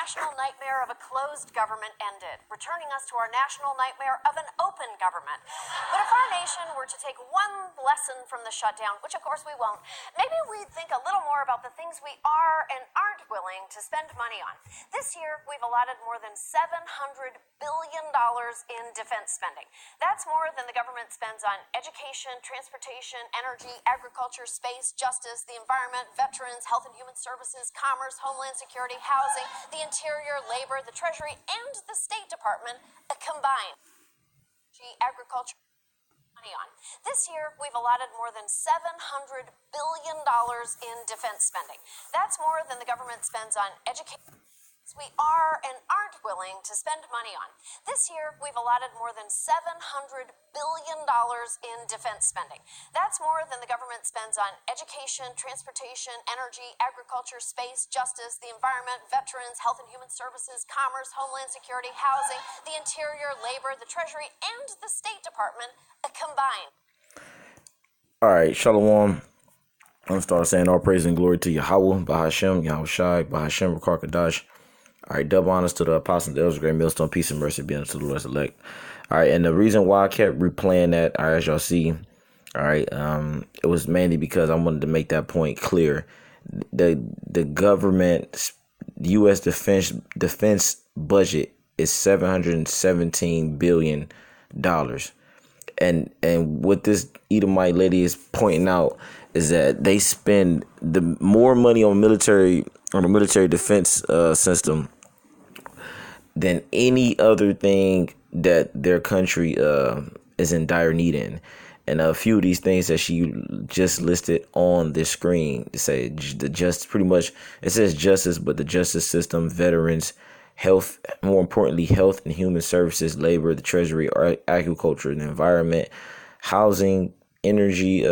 national nightmare of a closed government ended, returning us to our national nightmare of an open government. But if our nation were to take one lesson from the shutdown, which of course we won't, maybe we'd think a little more about the things we are and aren't willing to spend money on. This year, we've allotted more than $700 billion in defense spending. That's more than the government spends on education, transportation, energy, agriculture, space, justice, the environment, veterans, health and human services, commerce, homeland security, housing, the interior, labor, the treasury, and the State Department combined. Agriculture money on. This year, we've allotted more than $700 billion in defense spending. That's more than the government spends on education. We are and aren't willing to spend money on. This year, we've allotted more than $700 billion in defense spending. That's more than the government spends on education, transportation, energy, agriculture, space, justice, the environment, veterans, health and human services, commerce, homeland security, housing, the interior, labor, the treasury, and the State Department combined. All right, Shalom. I'm going to start saying all praise and glory to Yahweh, Bahashem, Yahushai, Bahashem, Rakar All right, double honors to the apostles, the elders, great millstone, peace and mercy be unto the Lord's elect. All right, and the reason why I kept replaying that, all right, as y'all see, all right, it was mainly because I wanted to make that point clear. The government, U.S. defense budget is $717 billion. And what this Edomite lady is pointing out is that they spend the more money on the military defense system than any other thing that their country is in dire need in. And a few of these things that she just listed on the screen, it say pretty much it says justice, but the justice system, veterans, health, more importantly, health and human services, labor, the treasury, agriculture, the environment, housing, energy,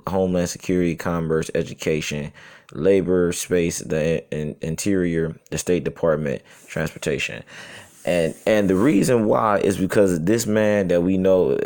homeland security, commerce, education, labor, space, the interior, the State Department, transportation. And the reason why is because this man that we know,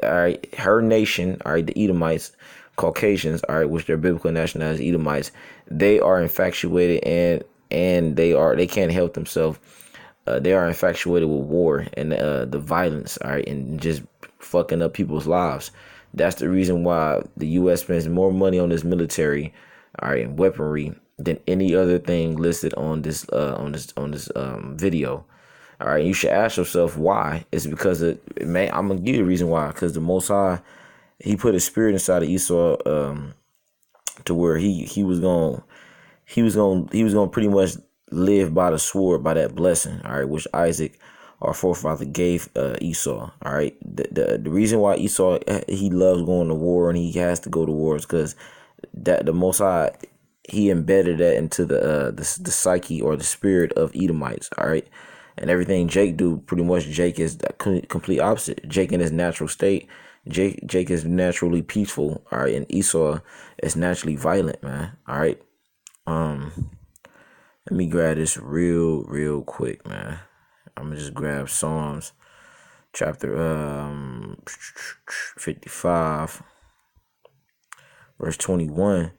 all right, her nation, all right, the Edomites, Caucasians, all right, which their biblical nationality Edomites, they are infatuated and they can't help themselves. They are infatuated with war and the violence, all right, and just fucking up people's lives. That's the reason why the U.S. spends more money on this military, all right, and weaponry than any other thing listed on this video. All right, you should ask yourself why. It's because I'm gonna give you the reason why. Because the Most High, He put a spirit inside of Esau, to where he was gonna pretty much live by the sword, by that blessing. All right, which Isaac, our forefather, gave Esau. All right, the reason why Esau, he loves going to war and he has to go to war is because that the Most High, He embedded that into the psyche or the spirit of Edomites. All right. And everything Jake do, pretty much Jake is the complete opposite. Jake in his natural state, Jake is naturally peaceful, all right, and Esau is naturally violent, man. All right. Let me grab this real quick, man. I'm gonna just grab Psalms chapter 55, verse 21.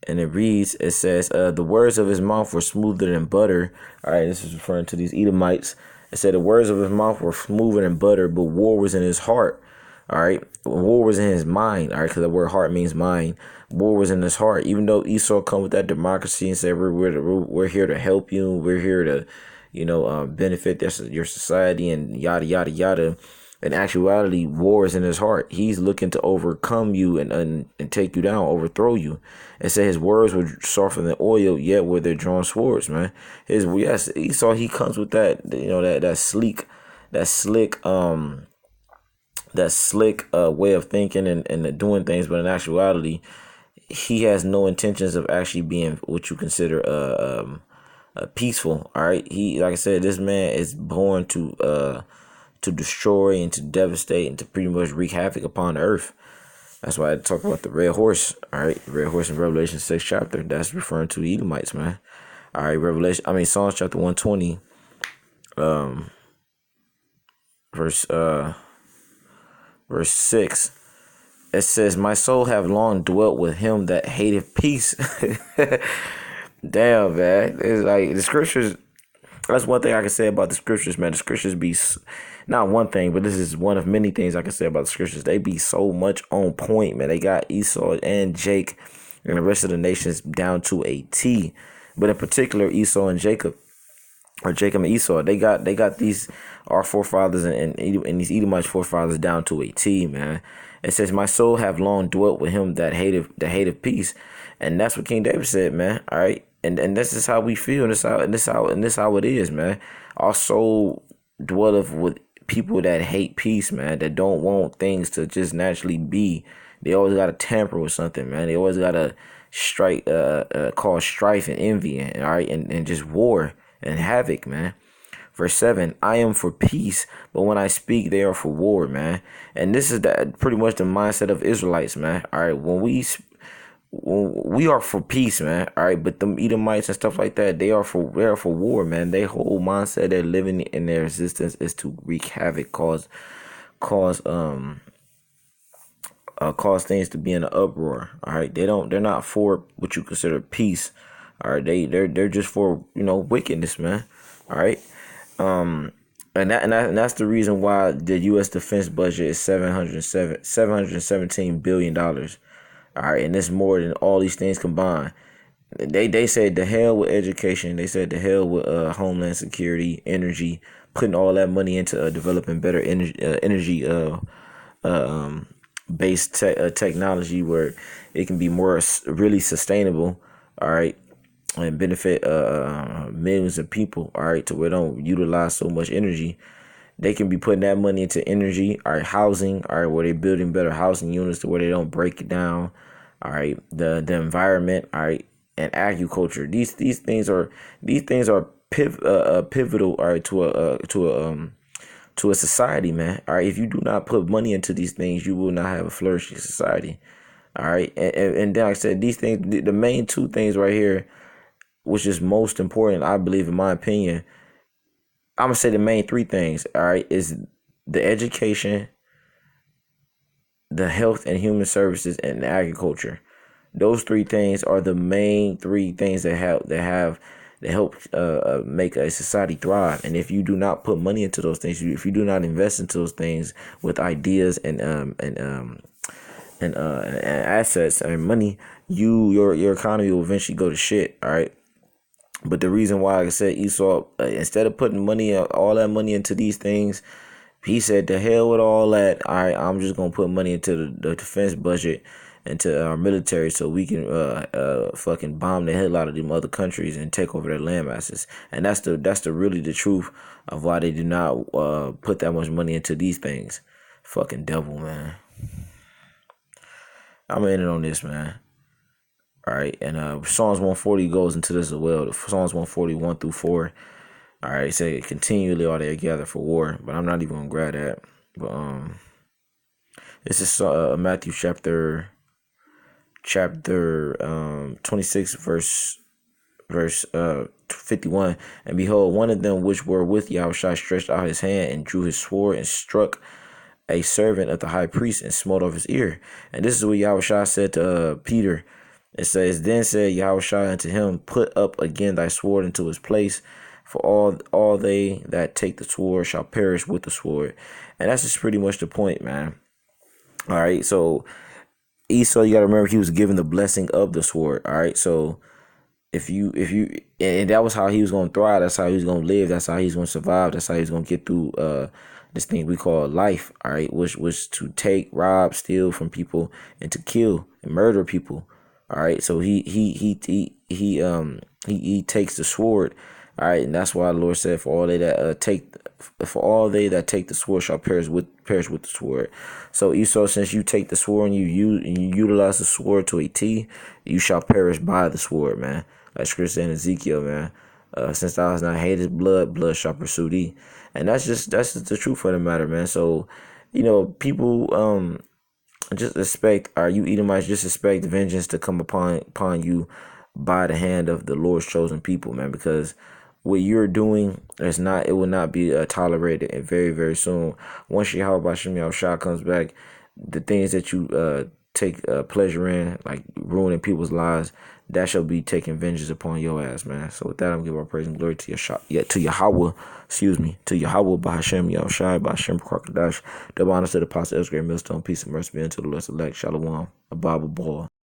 And it says, the words of his mouth were smoother than butter. All right, this is referring to these Edomites. It said the words of his mouth were smoother than butter, but war was in his heart. All right, war was in his mind. All right, because the word heart means mind. War was in his heart. Even though Esau come with that democracy and said we're here to help you, we're here to, benefit your society and yada yada yada. In actuality, war is in his heart. He's looking to overcome you and take you down, overthrow you. And say his words were softer than oil, yet were they drawn swords, man. Esau, he comes with that, that slick way of thinking and doing things, but in actuality, he has no intentions of actually being what you consider peaceful. All right, like I said, this man is born to destroy and to devastate and to pretty much wreak havoc upon the earth. That's why I talk about the red horse. All right, the red horse in Revelation 6 chapter. That's referring to the Edomites, man. All right, Psalms chapter 120, verse 6. It says, "My soul have long dwelt with him that hateth peace." Damn, man. It's like the scriptures. That's one thing I can say about the scriptures, man. The scriptures be not one thing, but this is one of many things I can say about the scriptures. They be so much on point, man. They got Esau and Jake and the rest of the nations down to a T. But in particular, Esau and Jacob, or Jacob and Esau, they got these our forefathers and these Edomite forefathers down to a T, man. It says, "My soul have long dwelt with him that hateth peace," and that's what King David said, man. All right, and this is how we feel, and this how it is, man. Our soul dwelleth with people that hate peace, man. That don't want things to just naturally be. They always got to tamper with something, man. They always got to cause strife and envy, and all right, and just war and havoc, man. Verse 7, I am for peace, but when I speak, they are for war, man. And this is pretty much the mindset of Israelites, man. All right, when we are for peace, man. All right, but them Edomites and stuff like that, they are for war, man. Their whole mindset, they're living in their existence is to wreak havoc, cause things to be in an uproar. All right, they're not for what you consider peace. All right, they're just for wickedness, man. All right. And that's the reason why the U.S. defense budget is $717 billion. All right, and it's more than all these things combined. They said the hell with education. They said the hell with homeland security, energy, putting all that money into developing better energy based technology where it can be more really sustainable. All right. And benefit millions of people, all right, to where they don't utilize so much energy. They can be putting that money into energy, all right, housing, all right, where they're building better housing units to where they don't break it down, all right, the environment, all right, and agriculture. These things are pivotal, all right, to a society, man. All right, if you do not put money into these things, you will not have a flourishing society. All right, and then like I said, these things, the main two things right here, which is most important, I believe, in my opinion, I'm gonna say the main three things, all right, is the education, the health and human services, and the agriculture. Those three things are the main three things that help make a society thrive. And if you do not put money into those things, if you do not invest into those things with ideas and assets and money, your economy will eventually go to shit. All right. But the reason why, like I said, Esau, instead of putting all that money into these things, he said, "The hell with all that. All right, I'm just gonna put money into the defense budget, into our military, so we can fucking bomb the hell out of them other countries and take over their land masses." And that's really the truth of why they do not put that much money into these things. Fucking devil, man. I'm ending on this, man. All right, and Psalms 140 goes into this as well. Psalms 141 through 4. All right, say continually are they gathered for war, but I'm not even gonna grab that. But this is Matthew chapter 26 verse 51. And behold, one of them which were with Yahushua stretched out his hand and drew his sword and struck a servant of the high priest and smote off his ear. And this is what Yahushua said to Peter. It says, "Then said Yahushua unto him, Put up again thy sword into his place, for all they that take the sword shall perish with the sword." And that's just pretty much the point, man. All right, so Esau, you gotta remember, he was given the blessing of the sword. All right, so if you and that was how he was gonna thrive. That's how he was gonna live. That's how he's gonna survive. That's how he's gonna get through this thing we call life. All right, which was to take, rob, steal from people, and to kill and murder people. All right, so he takes the sword. All right, and that's why the Lord said, For all they that take the sword shall perish with the sword." So Esau, since you take the sword and you utilize the sword to a T, you shall perish by the sword, man. Like Scripture said in Ezekiel, man. Since thou hast not hated blood shall pursue thee. And that's just the truth of the matter, man. So, people just expect, or you Edomites, just expect vengeance to come upon you by the hand of the Lord's chosen people, man, because what you're doing it will not be tolerated, and very, very soon, once Yahweh Bashim Yahushua comes back, the things that you take pleasure in, like ruining people's lives, that shall be taking vengeance upon your ass, man. So with that, I'm giving our praise and glory to to Yahweh, to Yahweh, Bahashem, Yahushai, Bahashem, Crocodiles. Double honors to the Apostle Elsgray Millstone, peace and mercy be unto the Lord's elect, Shalom, a Bible boy.